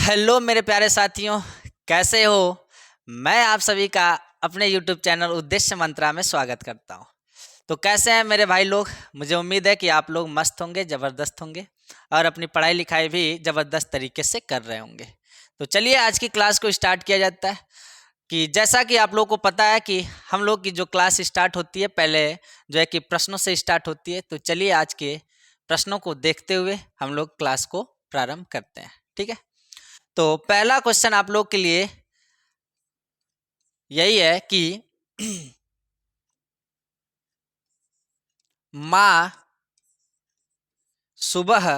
Hello मेरे प्यारे साथियों, कैसे हो? मैं आप सभी का अपने YouTube चैनल उद्देश्य मंत्रा में स्वागत करता हूँ। तो कैसे हैं मेरे भाई लोग? मुझे उम्मीद है कि आप लोग मस्त होंगे, ज़बरदस्त होंगे और अपनी पढ़ाई लिखाई भी ज़बरदस्त तरीके से कर रहे होंगे। तो चलिए आज की क्लास को स्टार्ट किया जाता है कि जैसा कि आप लोगों को पता है कि हम लोग की जो क्लास स्टार्ट होती है पहले जो है कि प्रश्नों से स्टार्ट होती है। तो चलिए आज के प्रश्नों को देखते हुए हम लोग क्लास को प्रारंभ करते हैं, ठीक है? तो पहला क्वेश्चन आप लोग के लिए यही है कि माँ सुबह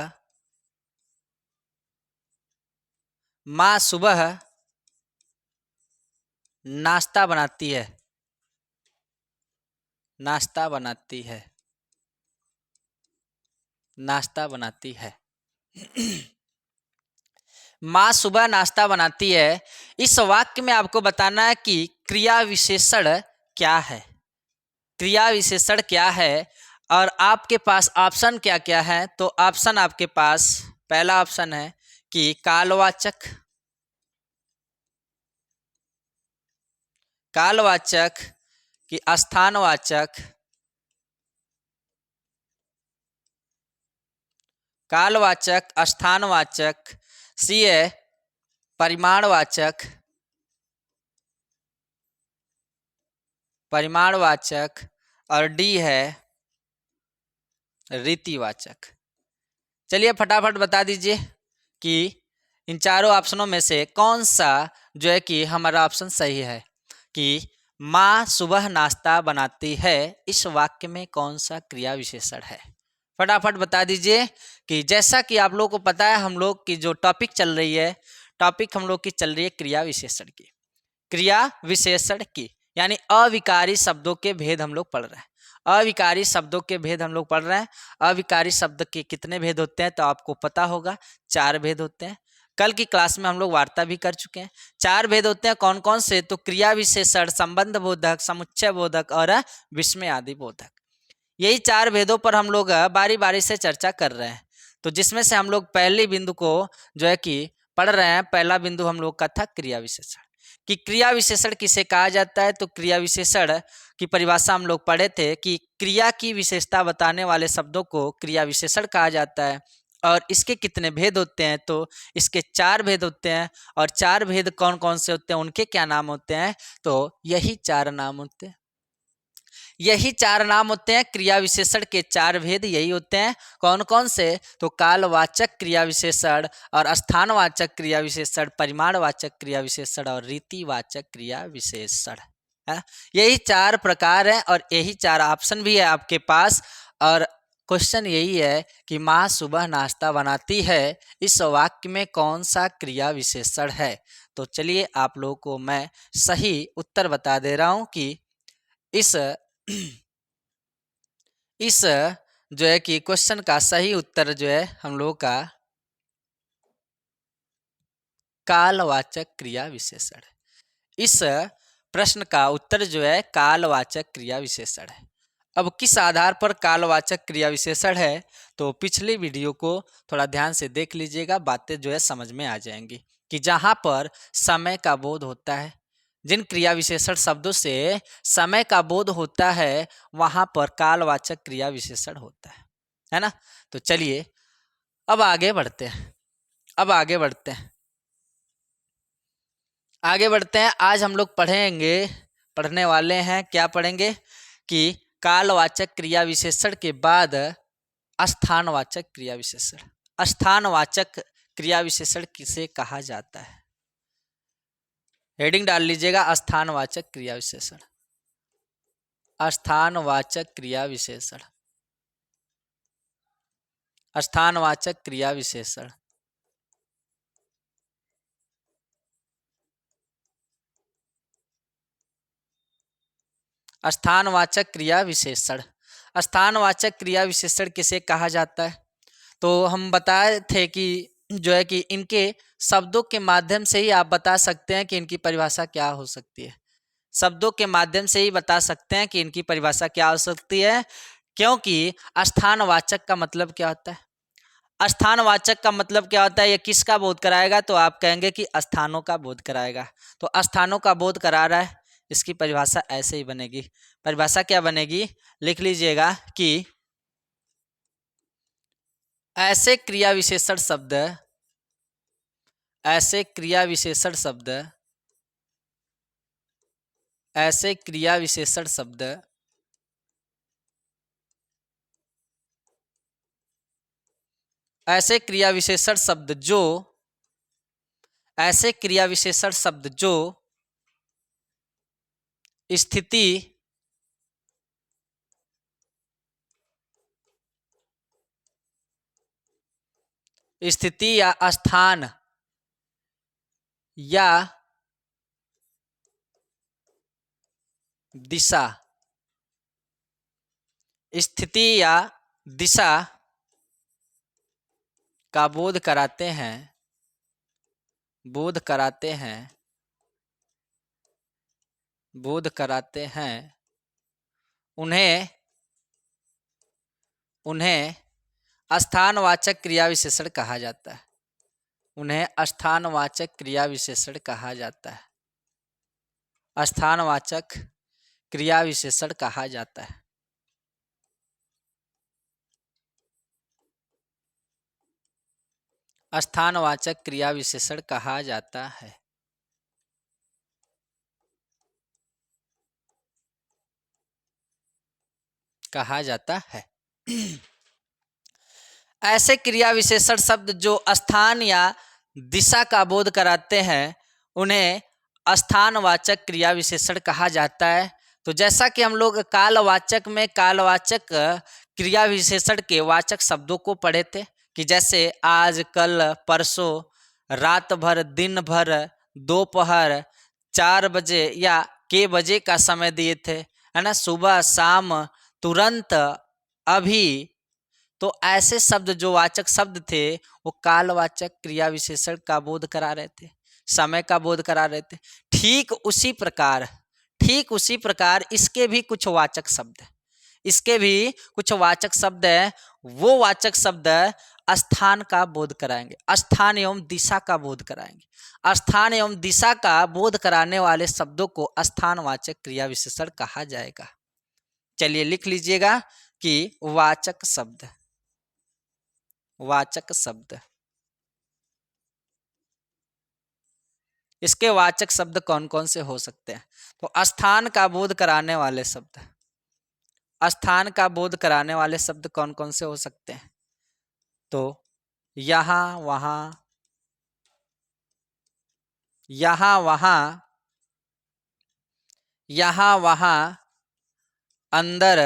माँ सुबह नाश्ता बनाती है। नाश्ता बनाती है। नाश्ता बनाती है। माँ सुबह नाश्ता बनाती है। इस वाक्य में आपको बताना है कि क्रिया विशेषण क्या है। क्रिया विशेषण क्या है और आपके पास ऑप्शन क्या क्या है। तो ऑप्शन आपके पास पहला ऑप्शन है कि कालवाचक, कालवाचक कि स्थानवाचक, कालवाचक, स्थानवाचक, सी है परिमाणवाचक, परिमाणवाचक और डी है रीतिवाचक। चलिए फटाफट बता दीजिए कि इन चारों ऑप्शनों में से कौन सा जो है कि हमारा ऑप्शन सही है कि माँ सुबह नाश्ता बनाती है। इस वाक्य में कौन सा क्रिया विशेषण है? फटाफट बता दीजिए कि जैसा कि आप लोगों को पता है हम लोग की जो टॉपिक चल रही है, टॉपिक हम लोग की चल रही है क्रिया विशेषण की। क्रिया विशेषण की यानी अविकारी शब्दों के भेद हम लोग पढ़ रहे हैं। अविकारी शब्दों के भेद हम लोग पढ़ रहे हैं। अविकारी शब्द के कितने भेद होते हैं तो आपको पता होगा, 4 भेद होते हैं। कल की क्लास में हम लोग वार्ता भी कर चुके हैं। 4 भेद होते हैं कौन कौन से? तो क्रिया विशेषण, संबंध बोधक, समुच्चय बोधक और विस्मय आदि बोधक। यही 4 भेदों पर हम लोग बारी बारी से चर्चा कर रहे हैं। तो जिसमें से हम लोग पहले बिंदु को जो है कि पढ़ रहे हैं। पहला बिंदु हम लोग का था क्रिया विशेषण कि क्रिया विशेषण किसे कहा जाता है। तो क्रिया विशेषण की परिभाषा हम लोग पढ़े थे कि क्रिया की विशेषता बताने वाले शब्दों को क्रिया विशेषण कहा जाता है। और इसके कितने भेद होते हैं? तो इसके 4 भेद होते हैं। और 4 भेद कौन कौन से होते हैं, उनके क्या नाम होते हैं? तो यही 4 नाम होते हैं। यही 4 नाम होते हैं। क्रिया विशेषण के 4 भेद यही होते हैं। कौन कौन से? तो कालवाचक क्रिया विशेषण और स्थानवाचक क्रिया विशेषण, परिमाणवाचक क्रिया विशेषण और रीतिवाचक क्रिया विशेषण है। यही 4 प्रकार हैं और यही 4 ऑप्शन भी है आपके पास। और क्वेश्चन यही है कि माँ सुबह नाश्ता बनाती है। इस वाक्य में कौन सा क्रिया विशेषण है? तो चलिए आप लोगों को मैं सही उत्तर बता दे रहा हूं कि इस इस जो है कि क्वेश्चन का सही उत्तर जो है हम लोगों का कालवाचक क्रिया विशेषण है। इस प्रश्न का उत्तर जो है कालवाचक क्रिया विशेषण है। अब किस आधार पर कालवाचक क्रिया विशेषण है? तो पिछली वीडियो को थोड़ा ध्यान से देख लीजिएगा, बातें जो है समझ में आ जाएंगी कि जहां पर समय का बोध होता है, जिन क्रिया विशेषण शब्दों से समय का बोध होता है वहां पर कालवाचक क्रिया विशेषण होता है ना। तो चलिए अब आगे बढ़ते हैं। अब आगे बढ़ते हैं। आगे बढ़ते हैं। आज हम लोग पढ़ने वाले हैं, क्या पढ़ेंगे कि कालवाचक क्रिया विशेषण के बाद स्थानवाचक क्रिया विशेषण। स्थानवाचक क्रिया विशेषण किसे कहा जाता है? हेडिंग डाल लीजिएगा, स्थानवाचक क्रिया विशेषण। स्थानवाचक क्रिया विशेषण। स्थानवाचक क्रिया विशेषण। स्थानवाचक क्रिया विशेषण। स्थानवाचक क्रिया विशेषण किसे कहा जाता है? तो हम बताए थे कि जो है कि इनके शब्दों के माध्यम से ही आप बता सकते हैं कि इनकी परिभाषा क्या हो सकती है। शब्दों के माध्यम से ही बता सकते हैं कि इनकी परिभाषा क्या हो सकती है, क्योंकि स्थानवाचक का मतलब क्या होता है? स्थानवाचक का मतलब क्या होता है, ये किसका बोध कराएगा, तो आप कहेंगे कि स्थानों का बोध कराएगा। तो स्थानों का बोध करा रहा है, इसकी परिभाषा ऐसे ही बनेगी। परिभाषा क्या बनेगी, लिख लीजिएगा कि ऐसे क्रिया विशेषण शब्द, ऐसे क्रिया विशेषण शब्द, ऐसे क्रिया विशेषण शब्द ऐसे क्रिया विशेषण शब्द जो, ऐसे क्रिया विशेषण शब्द जो स्थिति, स्थिति या स्थान या दिशा, स्थिति या दिशा का बोध कराते हैं, बोध कराते हैं, बोध कराते हैं, उन्हें, उन्हें स्थानवाचक क्रिया विशेषण कहा जाता है। उन्हें स्थानवाचक क्रिया विशेषण कहा जाता है। स्थानवाचक क्रिया विशेषण कहा जाता है। स्थानवाचक क्रिया विशेषण कहा जाता है। कहा जाता है। ऐसे क्रिया विशेषण शब्द जो स्थान या दिशा का बोध कराते हैं, उन्हें स्थानवाचक क्रिया विशेषण कहा जाता है। तो जैसा कि हम लोग कालवाचक में कालवाचक क्रिया विशेषण के वाचक शब्दों को पढ़े थे, कि जैसे आज, कल, परसों, रात भर, दिन भर, दोपहर, 4 बजे या के बजे का समय दिए थे, है ना, सुबह, शाम, तुरंत, अभी। तो ऐसे शब्द जो वाचक शब्द थे वो कालवाचक क्रिया विशेषण का बोध करा रहे थे, समय का बोध करा रहे थे। ठीक उसी प्रकार, ठीक उसी प्रकार इसके भी कुछ वाचक शब्द हैं, इसके भी कुछ वाचक शब्द हैं। वो वाचक शब्द स्थान का बोध कराएंगे, स्थान एवं दिशा का बोध कराएंगे। स्थान एवं दिशा का बोध कराने वाले शब्दों को स्थानवाचक क्रिया विशेषण कहा जाएगा। चलिए लिख लीजिएगा कि वाचक शब्द, वाचक शब्द, इसके वाचक शब्द कौन कौन से हो सकते हैं। तो स्थान का बोध कराने वाले शब्द, स्थान का बोध कराने वाले शब्द कौन कौन से हो सकते हैं। तो यहाँ वहाँ, यहाँ वहाँ, यहाँ वहाँ, अंदर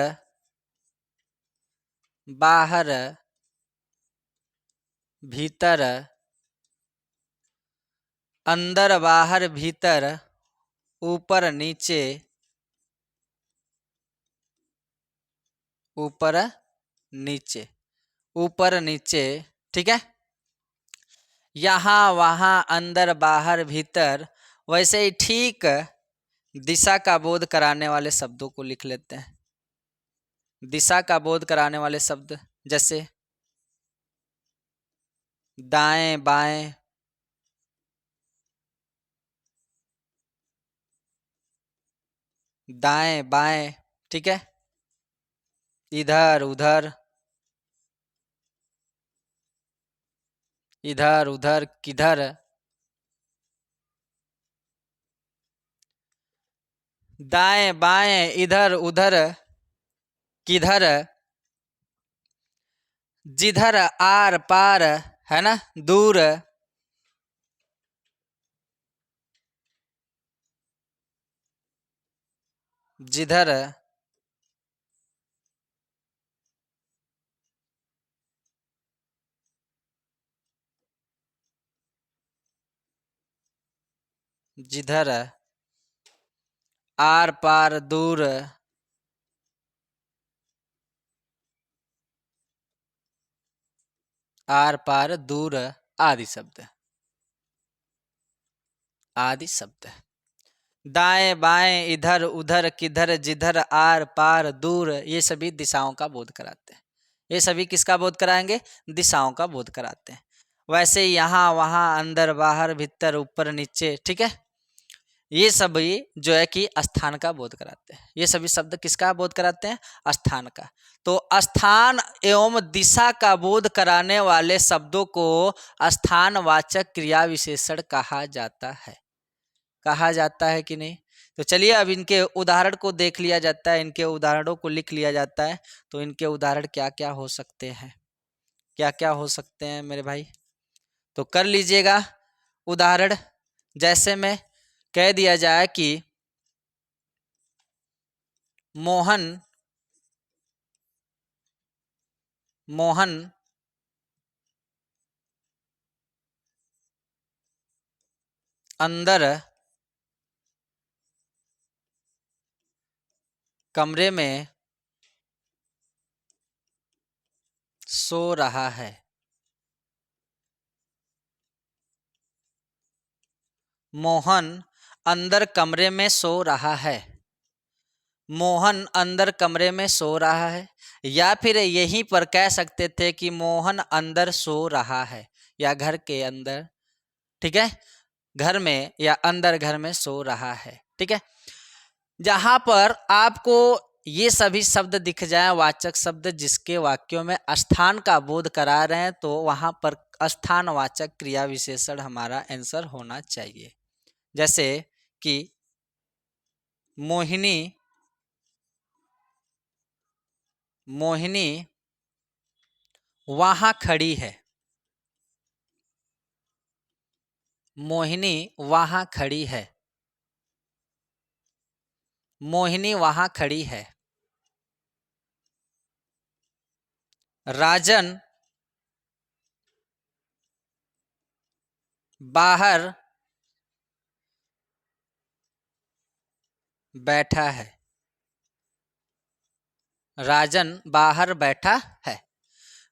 बाहर, भीतर, अंदर बाहर भीतर, ऊपर नीचे, ऊपर नीचे, ऊपर नीचे, ठीक है। यहाँ वहाँ, अंदर बाहर भीतर, वैसे ही ठीक दिशा का बोध कराने वाले शब्दों को लिख लेते हैं। दिशा का बोध कराने वाले शब्द जैसे दाएं बाएं, दाएं बाएं, ठीक है, इधर उधर, इधर उधर, किधर, दाएं बाएं, इधर उधर, किधर, जिधर, आर पार, है ना, दूर, जिधर, जिधर, आर पार, दूर, आर पार, दूर, आदि शब्द, आदि शब्द। दाएं बाएं, इधर उधर, किधर, जिधर, आर पार, दूर, ये सभी दिशाओं का बोध कराते हैं। ये सभी किसका बोध कराएंगे? दिशाओं का बोध कराते हैं। वैसे यहाँ वहाँ, अंदर बाहर, भीतर ऊपर नीचे, ठीक है, ये सभी जो है कि स्थान का बोध कराते हैं। ये सभी शब्द किसका बोध कराते हैं? स्थान का। तो स्थान एवं दिशा का बोध कराने वाले शब्दों को स्थानवाचक क्रिया विशेषण कहा जाता है। कहा जाता है कि नहीं? तो चलिए अब इनके उदाहरण को देख लिया जाता है, इनके उदाहरणों को लिख लिया जाता है। तो इनके उदाहरण क्या क्या हो सकते हैं, क्या क्या हो सकते हैं मेरे भाई? तो कर लीजिएगा उदाहरण। जैसे में कह दिया जाए कि मोहन मोहन अंदर कमरे में सो रहा है। मोहन अंदर कमरे में सो रहा है। मोहन अंदर कमरे में सो रहा है, या फिर यहीं पर कह सकते थे कि मोहन अंदर सो रहा है, या घर के अंदर, ठीक है, घर में या अंदर घर में सो रहा है, ठीक है। जहां पर आपको ये सभी शब्द दिख जाए, वाचक शब्द जिसके वाक्यों में स्थान का बोध करा रहे हैं, तो वहां पर स्थानवाचक क्रिया विशेषण हमारा आंसर होना चाहिए। जैसे कि मोहिनी मोहिनी वहां खड़ी है। मोहिनी वहां खड़ी है। मोहिनी वहां खड़ी है। राजन बाहर बैठा है। राजन बाहर बैठा है।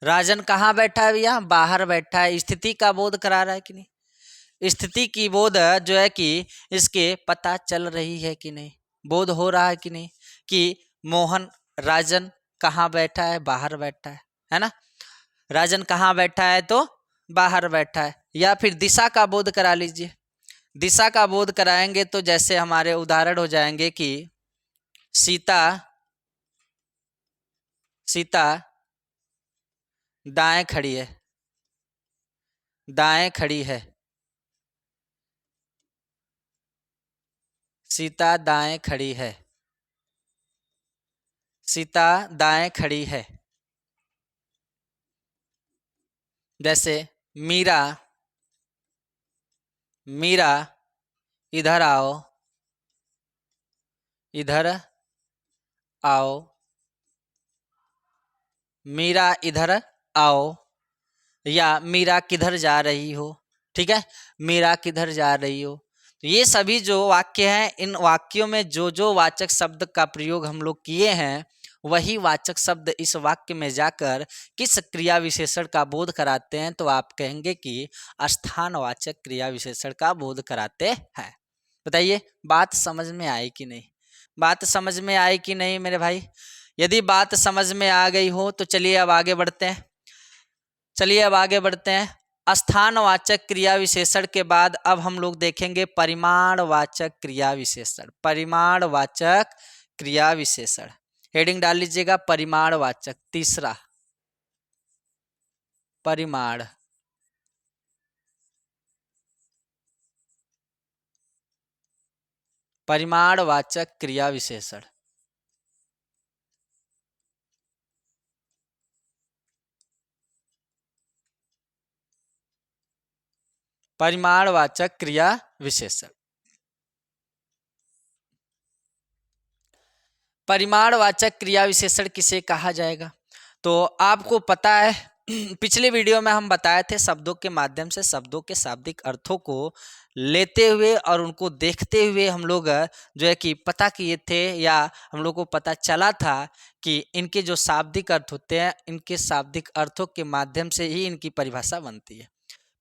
राजन कहाँ बैठा है भैया? बाहर बैठा है। स्थिति का बोध करा रहा है कि नहीं? स्थिति की बोध जो है कि इसके पता चल रही है कि नहीं, बोध हो रहा है कि नहीं, कि मोहन राजन कहाँ बैठा है? बाहर बैठा है ना। राजन कहाँ बैठा है? तो बाहर बैठा है। या फिर दिशा का बोध करा लीजिए। दिशा का बोध कराएंगे तो जैसे हमारे उदाहरण हो जाएंगे कि सीता सीता दाएं खड़ी है। दाएं खड़ी है। सीता दाएं खड़ी है। सीता दाएं खड़ी है। जैसे मीरा मीरा इधर आओ। इधर आओ। मीरा इधर आओ। या मीरा किधर जा रही हो, ठीक है, मीरा किधर जा रही हो। तो ये सभी जो वाक्य हैं, इन वाक्यों में जो जो वाचक शब्द का प्रयोग हम लोग किए हैं, वही वाचक शब्द इस वाक्य में जाकर किस क्रिया विशेषण का बोध कराते हैं, तो आप कहेंगे कि स्थानवाचक क्रिया विशेषण का बोध कराते हैं। बताइए बात समझ में आई कि नहीं? बात समझ में आई कि नहीं मेरे भाई? यदि बात समझ में आ गई हो तो चलिए अब आगे बढ़ते हैं। चलिए अब आगे बढ़ते हैं। स्थानवाचक क्रिया विशेषण के बाद अब हम लोग देखेंगे परिमाणवाचक क्रिया विशेषण। परिमाणवाचक क्रिया विशेषण हेडिंग डाल लीजिएगा, परिमाणवाचक। तीसरा परिमाण। परिमाणवाचक क्रिया विशेषण। परिमाणवाचक क्रिया विशेषण। परिमाणवाचक क्रिया विशेषण किसे कहा जाएगा? तो आपको पता है पिछले वीडियो में हम बताए थे शब्दों के माध्यम से शब्दों के शाब्दिक अर्थों को लेते हुए और उनको देखते हुए हम लोग जो है कि पता किए थे, या हम लोग को पता चला था कि इनके जो शाब्दिक अर्थ होते हैं, इनके शाब्दिक अर्थों के माध्यम से ही इनकी परिभाषा बनती है।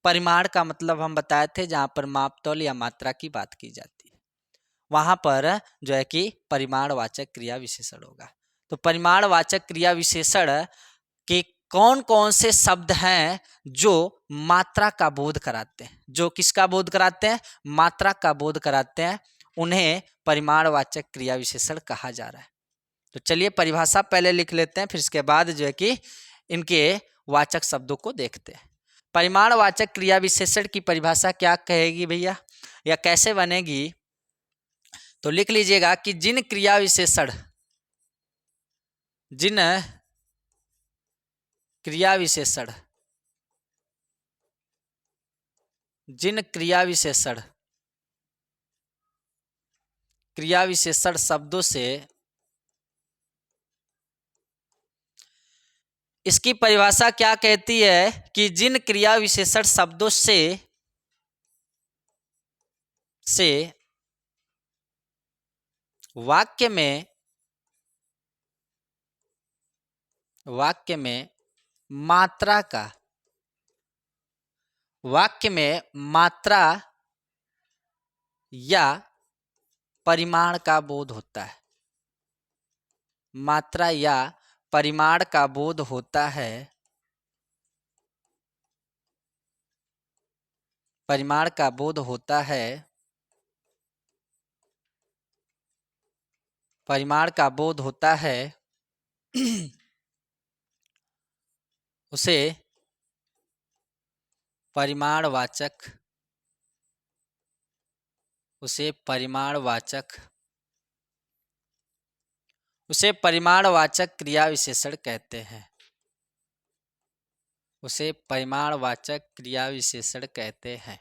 परिमाण का मतलब हम बताए थे जहाँ पर मापतौल या मात्रा की बात की जाती है, वहाँ पर जो है कि परिमाणवाचक क्रिया विशेषण होगा। तो परिमाणवाचक क्रिया विशेषण कि कौन कौन से शब्द हैं जो मात्रा का बोध कराते हैं, जो किसका बोध कराते हैं, मात्रा का बोध कराते हैं, उन्हें परिमाणवाचक क्रिया विशेषण कहा जा रहा है। तो चलिए परिभाषा पहले लिख लेते हैं, फिर इसके बाद जो है कि इनके वाचक शब्दों को देखते हैं। परिमाणवाचक क्रिया विशेषण की परिभाषा क्या कहेगी भैया, या कैसे बनेगी? तो लिख लीजिएगा कि जिन क्रिया विशेषण क्रिया विशेषण शब्दों से, इसकी परिभाषा क्या कहती है कि जिन क्रिया विशेषण शब्दों से वाक्य में मात्रा या परिमाण का बोध होता है, मात्रा या परिमाण का बोध होता है, परिमाण का बोध होता है, परिमाण का बोध होता है उसे परिमाणवाचक क्रिया विशेषण कहते हैं, उसे परिमाणवाचक क्रिया विशेषण कहते हैं,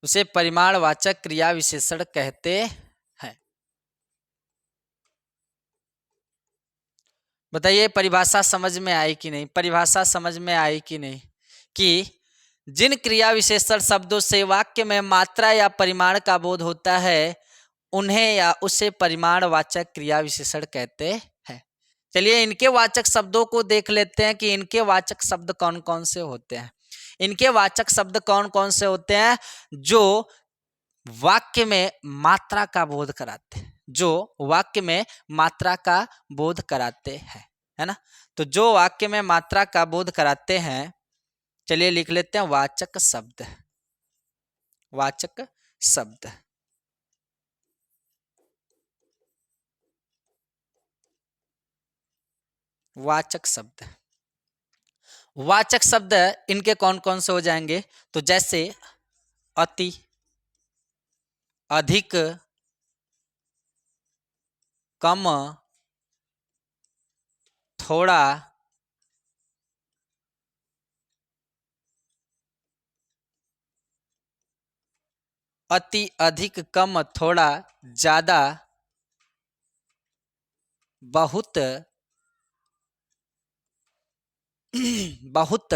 उसे परिमाणवाचक क्रिया विशेषण कहते हैं। बताइए परिभाषा समझ में आई कि नहीं, परिभाषा समझ में आई कि नहीं, कि जिन क्रिया विशेषण शब्दों से वाक्य में मात्रा या परिमाण का बोध होता है उन्हें या उसे परिमाणवाचक क्रिया विशेषण कहते हैं। चलिए इनके वाचक शब्दों को देख लेते हैं कि इनके वाचक शब्द कौन कौन से होते हैं। इनके वाचक शब्द कौन कौन से होते हैं? जो वाक्य में मात्रा का बोध कराते हैं, जो वाक्य में मात्रा का बोध कराते हैं, है ना। तो जो वाक्य में मात्रा का बोध कराते हैं, चलिए लिख लेते हैं वाचक शब्द। वाचक शब्द, वाचक शब्द, वाचक शब्द इनके कौन कौन से हो जाएंगे? तो जैसे अति, अधिक, कम, थोड़ा, अति, अधिक, कम, थोड़ा, ज्यादा, बहुत, बहुत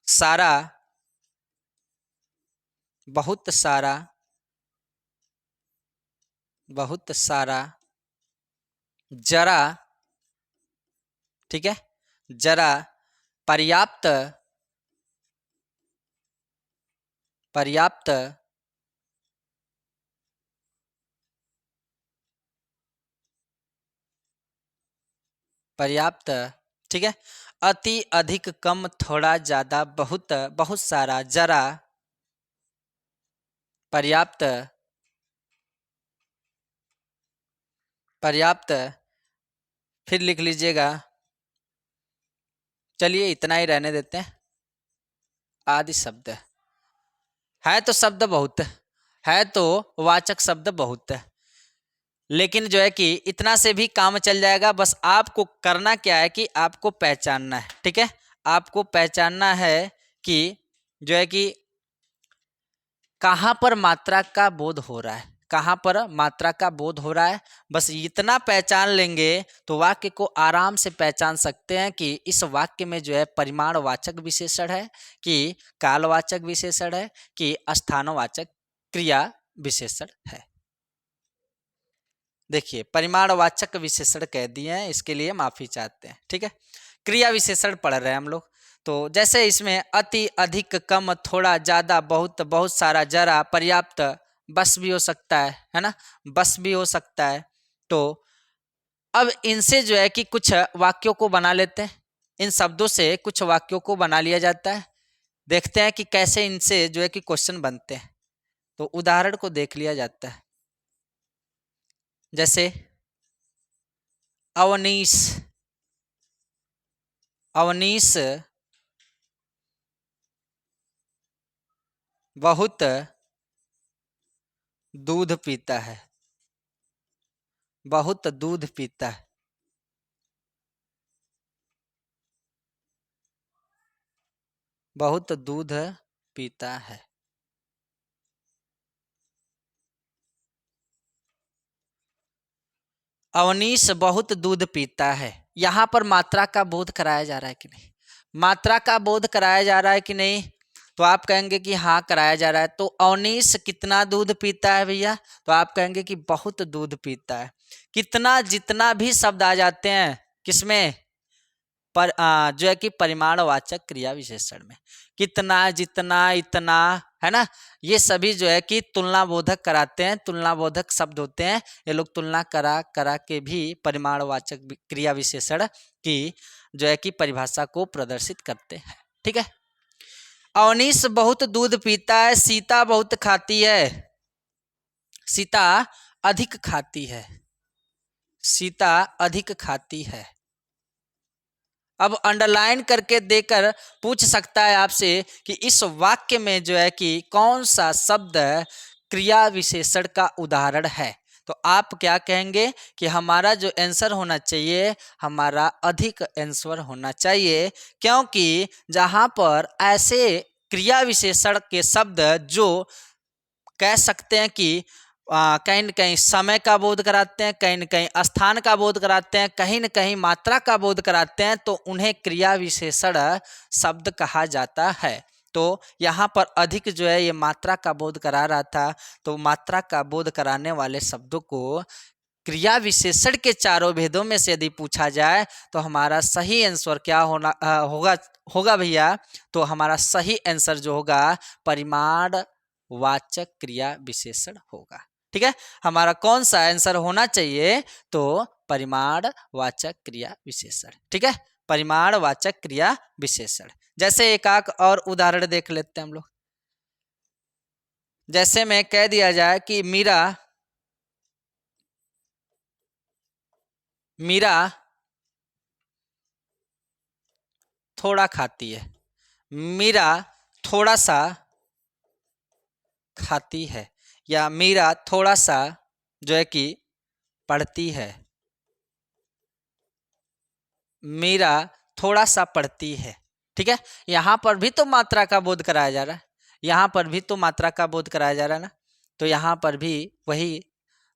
सारा, बहुत सारा, बहुत सारा, जरा, ठीक है, जरा, पर्याप्त, पर्याप्त, पर्याप्त, ठीक है, अति, अधिक, कम, थोड़ा, ज्यादा, बहुत, बहुत सारा, जरा, पर्याप्त, पर्याप्त, फिर लिख लीजिएगा, चलिए इतना ही रहने देते हैं, आदि शब्द है। तो शब्द बहुत है, तो वाचक शब्द बहुत है, लेकिन जो है कि इतना से भी काम चल जाएगा। बस आपको करना क्या है कि आपको पहचानना है, ठीक है, आपको पहचानना है कि जो है कि कहाँ पर मात्रा का बोध हो रहा है, कहाँ पर मात्रा का बोध हो रहा है। बस इतना पहचान लेंगे तो वाक्य को आराम से पहचान सकते हैं कि इस वाक्य में जो है परिमाणवाचक विशेषण है, कि कालवाचक विशेषण है, कि स्थानवाचक क्रिया विशेषण है। देखिए परिमाणवाचक विशेषण कह दिए हैं, इसके लिए माफी चाहते हैं, ठीक है। क्रिया विशेषण पढ़ रहे हैं हम लोग। तो जैसे इसमें अति, अधिक, कम, थोड़ा, ज्यादा, बहुत, बहुत सारा, जरा, पर्याप्त, बस भी हो सकता है ना, बस भी हो सकता है। तो अब इनसे जो है कि कुछ वाक्यों को बना लेते हैं, इन शब्दों से कुछ वाक्यों को बना लिया जाता है। देखते हैं कि कैसे इनसे जो है कि क्वेश्चन बनते हैं। तो उदाहरण को देख लिया जाता है, जैसे अवनीश, अवनीश बहुत दूध पीता है, बहुत दूध पीता है। बहुत दूध पीता है। अवनीश बहुत दूध पीता है। यहाँ पर मात्रा का बोध कराया जा रहा है कि नहीं? मात्रा का बोध कराया जा रहा है कि नहीं? तो आप कहेंगे कि हाँ कराया जा रहा है। तो अवनीश कितना दूध पीता है भैया? तो आप कहेंगे कि बहुत दूध पीता है। कितना जितना भी शब्द आ जाते हैं किसमें? पर जो है कि परिमाणवाचक क्रिया विशेषण में। कितना, जितना, इतना, है ना, ये सभी जो है कि तुलना बोधक कराते हैं, तुलना बोधक शब्द होते हैं। ये लोग तुलना करा करा के भी परिमाणवाचक क्रिया विशेषण की जो है कि परिभाषा को प्रदर्शित करते हैं। ठीक है। अवनीश बहुत दूध पीता है, सीता बहुत खाती है। सीता अधिक खाती है, सीता अधिक खाती है। अब अंडरलाइन करके देकर पूछ सकता है आपसे कि इस वाक्य में जो है कि कौन सा शब्द क्रिया विशेषण का उदाहरण है। तो आप क्या कहेंगे कि हमारा जो आंसर होना चाहिए, हमारा अधिक आंसर होना चाहिए, क्योंकि जहाँ पर ऐसे क्रिया विशेषण के शब्द जो कह सकते हैं कि कहीं न कहीं समय का बोध कराते हैं, कहीं न कहीं स्थान का बोध कराते हैं, कहीं न कहीं मात्रा का बोध कराते हैं, तो उन्हें क्रिया विशेषण शब्द कहा जाता है। तो यहाँ पर अधिक जो है ये मात्रा का बोध करा रहा था, तो मात्रा का बोध कराने वाले शब्दों को क्रिया विशेषण के चारों भेदों में से यदि पूछा जाए तो हमारा सही आंसर क्या होगा भैया? तो हमारा सही आंसर जो होगा परिमाण वाचक क्रिया विशेषण होगा। ठीक है, हमारा कौन सा आंसर होना चाहिए? तो परिमाण वाचक क्रिया विशेषण। ठीक है, परिमाण वाचक क्रिया विशेषण। जैसे एक और उदाहरण देख लेते हैं हम लोग। जैसे में कह दिया जाए कि मीरा मीरा थोड़ा खाती है, मीरा थोड़ा सा खाती है, या मीरा थोड़ा सा जो है कि पढ़ती है, मीरा थोड़ा सा पढ़ती है। ठीक है, यहाँ पर भी तो मात्रा का बोध कराया जा रहा है, यहाँ पर भी तो मात्रा का बोध कराया जा रहा है ना, तो यहाँ पर भी वही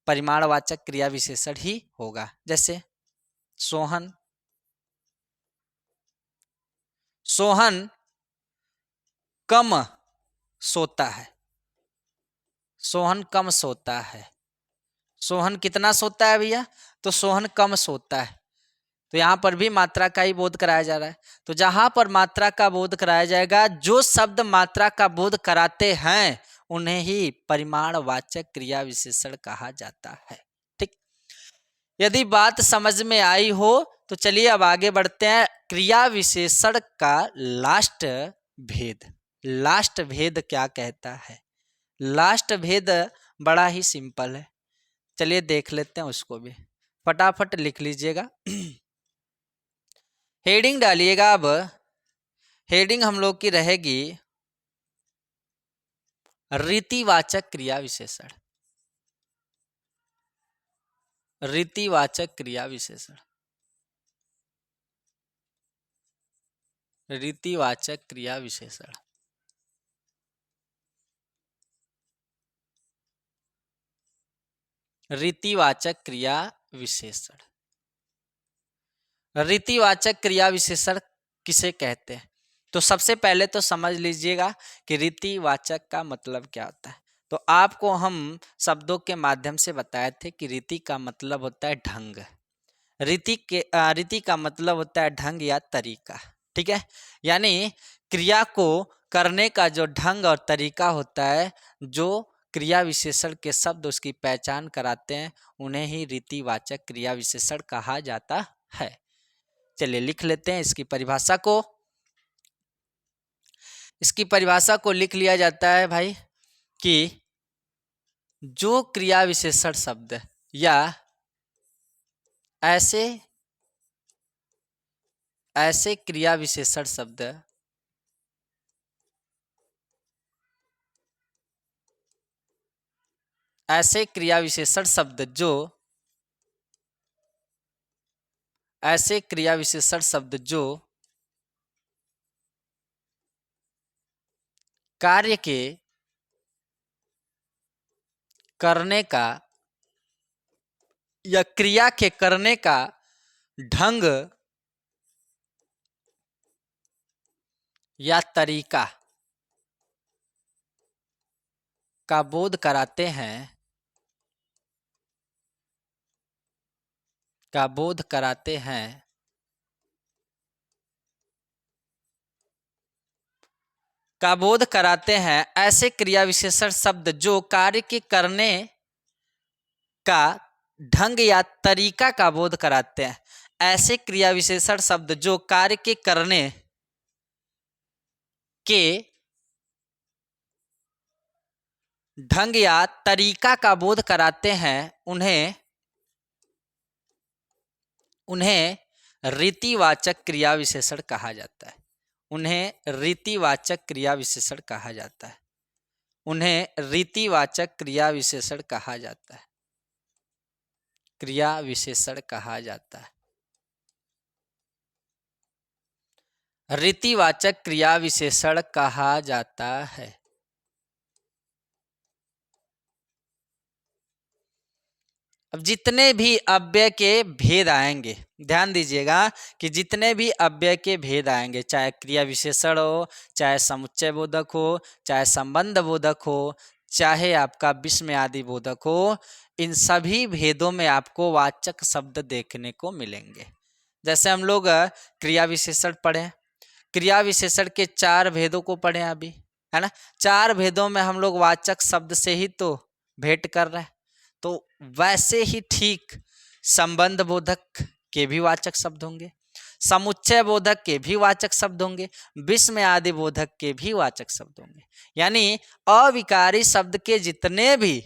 परिमाणवाचक क्रिया विशेषण ही होगा। जैसे सोहन, सोहन कम सोता है, सोहन कम सोता है। सोहन कितना सोता है भैया? तो सोहन कम सोता है। तो यहाँ पर भी मात्रा का ही बोध कराया जा रहा है। तो जहाँ पर मात्रा का बोध कराया जाएगा, जो शब्द मात्रा का बोध कराते हैं उन्हें ही परिमाणवाचक क्रिया विशेषण कहा जाता है। ठीक, यदि बात समझ में आई हो तो चलिए अब आगे बढ़ते हैं। क्रिया विशेषण का लास्ट भेद, लास्ट भेद क्या कहता है? लास्ट भेद बड़ा ही सिंपल है, चलिए देख लेते हैं उसको भी। फटाफट लिख लीजिएगा, हेडिंग डालिएगा। अब हेडिंग हम लोग की रहेगी रीतिवाचक क्रिया विशेषण, रीतिवाचक क्रिया विशेषण, रीतिवाचक क्रिया विशेषण। रीतिवाचक क्रिया विशेषण, रीतिवाचक क्रिया विशेषण किसे कहते हैं? तो सबसे पहले तो समझ लीजिएगा कि रीतिवाचक का मतलब क्या होता है। तो आपको हम शब्दों के माध्यम से बताए थे कि रीति का मतलब होता है ढंग, रीति का मतलब होता है ढंग या तरीका। ठीक है, यानी क्रिया को करने का जो ढंग और तरीका होता है, जो क्रिया विशेषण के शब्द उसकी पहचान कराते हैं, उन्हें ही रीतिवाचक क्रिया विशेषण कहा जाता है। चलिए लिख लेते हैं इसकी परिभाषा को। इसकी परिभाषा को लिख लिया जाता है भाई कि जो क्रिया विशेषण शब्द या ऐसे क्रिया विशेषण शब्द ऐसे क्रिया विशेषण शब्द जो ऐसे क्रिया विशेषण शब्द जो कार्य के करने का या क्रिया के करने का ढंग या तरीका का बोध कराते हैं ऐसे क्रिया विशेषण शब्द जो कार्य के करने का ढंग या तरीका का बोध कराते हैं। ऐसे क्रिया विशेषण शब्द जो कार्य के करने के ढंग या तरीका का बोध कराते हैं, उन्हें रीतिवाचक क्रिया विशेषण कहा जाता है। अब जितने भी अव्यय के भेद आएंगे, ध्यान दीजिएगा कि जितने भी अव्यय के भेद आएंगे, चाहे क्रिया विशेषण हो, चाहे समुच्चय बोधक हो, चाहे संबंध बोधक हो, चाहे आपका विस्मय आदि बोधक हो, इन सभी भेदों में आपको वाचक शब्द देखने को मिलेंगे। जैसे हम लोग क्रिया विशेषण पढ़े, क्रिया विशेषण के 4 भेदों को पढ़े अभी, है ना। 4 भेदों में हम लोग वाचक शब्द से ही तो भेंट कर रहे हैं। तो वैसे ही ठीक संबंध बोधक के भी वाचक शब्द होंगे, समुच्चय बोधक के भी वाचक शब्द होंगे, विस्मय आदि बोधक के भी वाचक शब्द होंगे। यानी अविकारी शब्द के जितने भी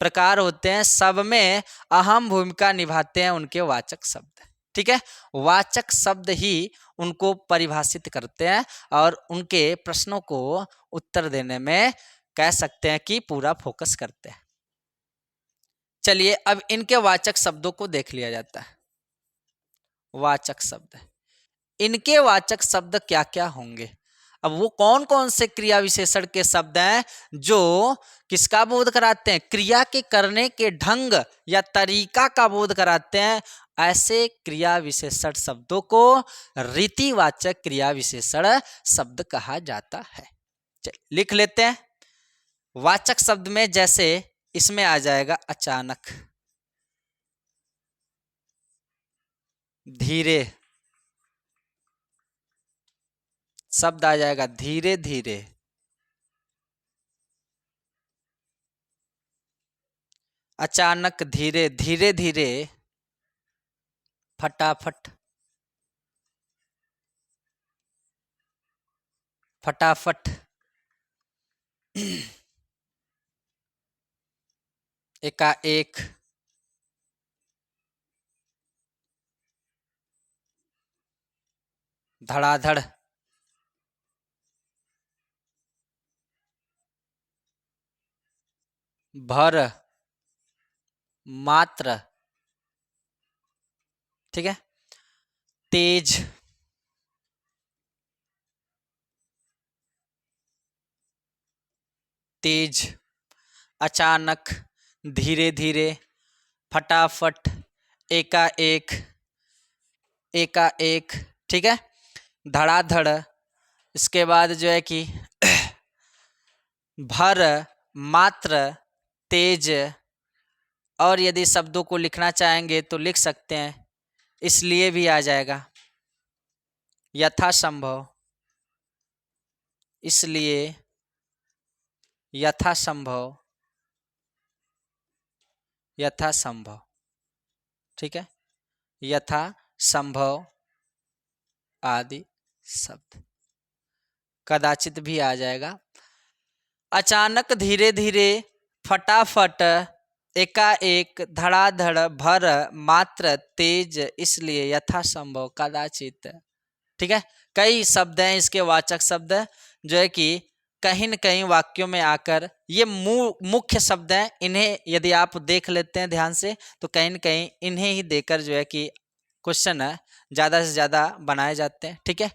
प्रकार होते हैं, सब में अहम भूमिका निभाते हैं उनके वाचक शब्द। ठीक है, वाचक शब्द ही उनको परिभाषित करते हैं और उनके प्रश्नों को उत्तर देने में कह सकते हैं कि पूरा फोकस करते हैं। चलिए अब इनके वाचक शब्दों को देख लिया जाता है। वाचक शब्द, इनके वाचक शब्द क्या क्या होंगे? अब वो कौन कौन से क्रिया विशेषण के शब्द हैं जो किसका बोध कराते हैं? क्रिया के करने के ढंग या तरीका का बोध कराते हैं। ऐसे क्रिया विशेषण शब्दों को रीतिवाचक क्रिया विशेषण शब्द कहा जाता है। लिख लेते हैं। वाचक शब्द में जैसे इसमें आ जाएगा अचानक, धीरे, शब्द आ जाएगा धीरे धीरे, अचानक, धीरे, धीरे धीरे, फटाफट, फटाफट, एकाएक, धड़ाधड़, भर, मात्र, ठीक है, तेज, तेज, अचानक, धीरे धीरे, फटाफट, एकाएक, एकाएक, ठीक है, धड़ाधड़, इसके बाद जो है कि भर, मात्र, तेज, और यदि शब्दों को लिखना चाहेंगे तो लिख सकते हैं, इसलिए भी आ जाएगा, यथासंभव, इसलिए, यथासंभव, यथासंभव, ठीक है, यथासंभव आदि शब्द। कदाचित भी आ जाएगा। अचानक, धीरे धीरे, फटाफट, एकाएक, धड़ाधड़, भर, मात्र, तेज, इसलिए, यथासंभव, कदाचित, ठीक है। कई शब्द हैं इसके वाचक शब्द, जो है कि कहीं न कहीं वाक्यों में आकर, ये मुख्य शब्द हैं, इन्हें यदि आप देख लेते हैं ध्यान से तो कहीं न कहीं इन्हें ही देकर जो है कि क्वेश्चन ज़्यादा से ज़्यादा बनाए जाते हैं, ठीक है।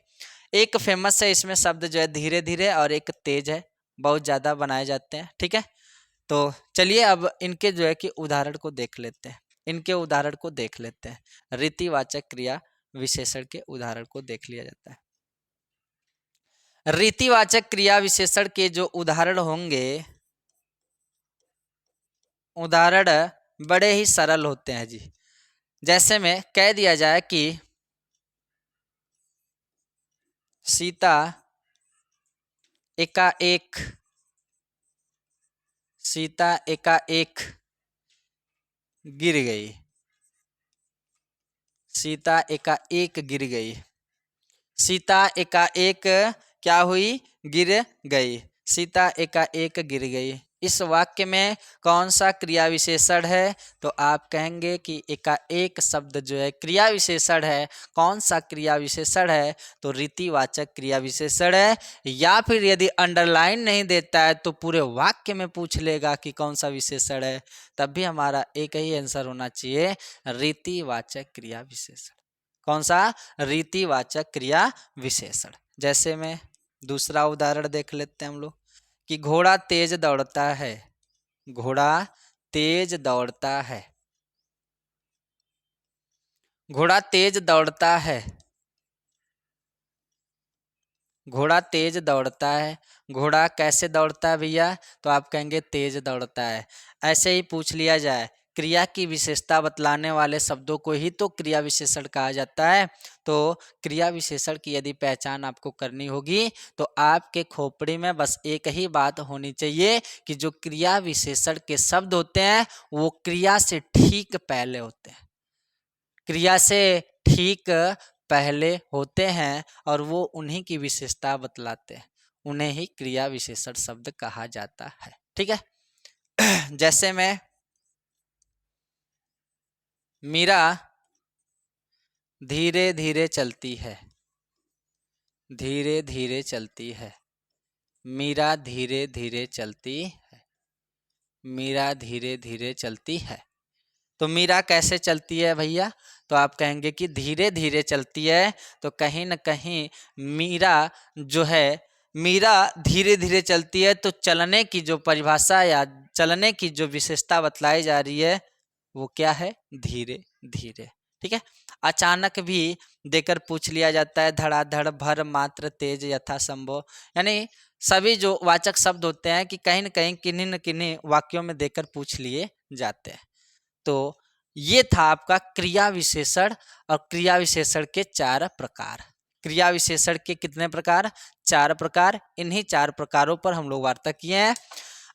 एक फेमस है इसमें शब्द जो है धीरे धीरे, और एक तेज है, बहुत ज़्यादा बनाए जाते हैं, ठीक है। तो चलिए अब इनके जो है कि उदाहरण को देख लेते हैं, इनके उदाहरण को देख लेते हैं। रीतिवाचक क्रिया विशेषण के उदाहरण को देख लिया जाता है। रीतिवाचक क्रिया विशेषण के जो उदाहरण होंगे, उदाहरण बड़े ही सरल होते हैं जी। जैसे में कह दिया जाए कि सीता एकाएक, सीता एकाएक गिर गई, सीता एकाएक गिर गई, सीता एकाएक क्या हुई, गिर गई, सीता एकाएक गिर गई। इस वाक्य में कौन सा क्रिया विशेषण है, तो आप कहेंगे कि एकाएक शब्द जो है क्रिया विशेषण है। कौन सा क्रिया विशेषण है, तो रीतिवाचक क्रिया विशेषण है। या फिर यदि अंडरलाइन नहीं देता है तो पूरे वाक्य में पूछ लेगा कि कौन सा विशेषण है, तब भी हमारा एक ही आंसर होना चाहिए, रीतिवाचक क्रिया विशेषण। कौन सा, रीतिवाचक क्रिया विशेषण। जैसे में दूसरा उदाहरण देख लेते हैं हम लोग कि घोड़ा तेज दौड़ता है, घोड़ा तेज दौड़ता है, घोड़ा तेज दौड़ता है, घोड़ा तेज दौड़ता है। घोड़ा कैसे दौड़ता है भैया, तो आप कहेंगे तेज दौड़ता है। ऐसे ही पूछ लिया जाए, क्रिया की विशेषता बतलाने वाले शब्दों को ही तो क्रिया विशेषण कहा जाता है। तो क्रिया विशेषण की यदि पहचान आपको करनी होगी तो आपके खोपड़ी में बस एक ही बात होनी चाहिए कि जो क्रिया विशेषण के शब्द होते हैं वो क्रिया से ठीक पहले होते हैं, क्रिया से ठीक पहले होते हैं, और वो उन्हीं की विशेषता बतलाते हैं, उन्हें ही क्रिया विशेषण शब्द कहा जाता है, ठीक है। जैसे में मीरा धीरे धीरे चलती है, धीरे धीरे चलती है, मीरा धीरे धीरे चलती है, मीरा धीरे धीरे चलती है। तो मीरा कैसे चलती है भैया, तो आप कहेंगे कि धीरे धीरे चलती है। तो कहीं न कहीं मीरा जो है, मीरा धीरे धीरे चलती है, तो चलने की जो परिभाषा या चलने की जो विशेषता बतलाई जा रही है वो क्या है, धीरे धीरे, ठीक है। अचानक भी देकर पूछ लिया जाता है, धड़ाधड़, भर, मात्र, तेज, यथासंभव, यानी सभी जो वाचक शब्द होते हैं कि कहीं न कहीं किन्हीं न किन्हीं वाक्यों में देकर पूछ लिए जाते हैं। तो ये था आपका क्रिया विशेषण और क्रिया विशेषण के 4 प्रकार। क्रिया विशेषण के कितने प्रकार, 4 प्रकार। इन्हीं 4 प्रकारों पर हम लोग वार्ता किए हैं।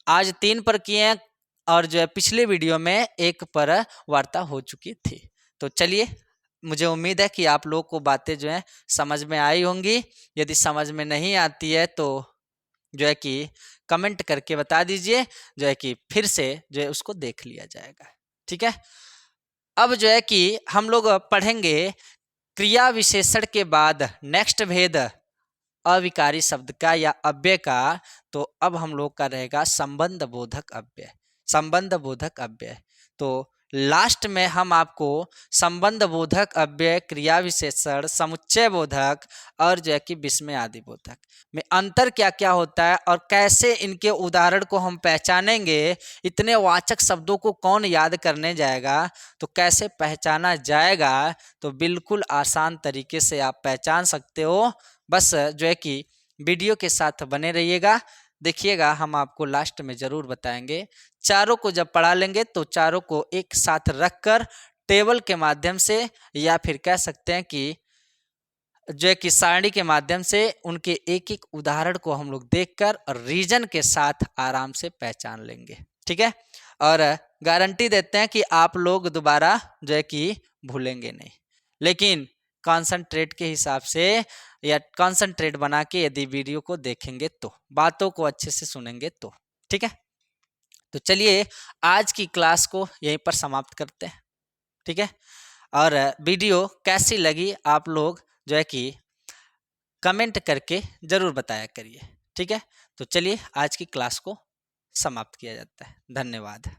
आज 3 पर किए हैं और जो है पिछले वीडियो में 1 पर वार्ता हो चुकी थी। तो चलिए, मुझे उम्मीद है कि आप लोग को बातें जो है समझ में आई होंगी। यदि समझ में नहीं आती है तो जो है कि कमेंट करके बता दीजिए, जो है कि फिर से जो है उसको देख लिया जाएगा, ठीक है। अब जो है कि हम लोग पढ़ेंगे क्रिया विशेषण के बाद नेक्स्ट भेद अविकारी शब्द का या अव्यय का। तो अब हम लोग का रहेगा संबंध बोधक अव्यय, संबंध बोधक अव्यय। तो लास्ट में हम आपको संबंध बोधक अव्यय, क्रिया विशेषण, समुच्चय बोधक और जो है कि विस्मय आदि बोधक में अंतर क्या क्या होता है और कैसे इनके उदाहरण को हम पहचानेंगे। इतने वाचक शब्दों को कौन याद करने जाएगा, तो कैसे पहचाना जाएगा, तो बिल्कुल आसान तरीके से आप पहचान सकते हो। बस जो है कि वीडियो के साथ बने रहिएगा, देखिएगा, हम आपको लास्ट में ज़रूर बताएंगे। चारों को जब पढ़ा लेंगे तो चारों को एक साथ रखकर टेबल के माध्यम से या फिर कह सकते हैं कि जो है कि सारणी के माध्यम से उनके एक एक उदाहरण को हम लोग देखकर और रीजन के साथ आराम से पहचान लेंगे, ठीक है। और गारंटी देते हैं कि आप लोग दोबारा जो है कि भूलेंगे नहीं, लेकिन कॉन्संट्रेट के हिसाब से या कॉन्संट्रेट बना के यदि वीडियो को देखेंगे तो, बातों को अच्छे से सुनेंगे तो। ठीक है, तो चलिए आज की क्लास को यहीं पर समाप्त करते हैं। ठीक है, और वीडियो कैसी लगी आप लोग जो है कि कमेंट करके ज़रूर बताया करिए। ठीक है, तो चलिए आज की क्लास को समाप्त किया जाता है। धन्यवाद।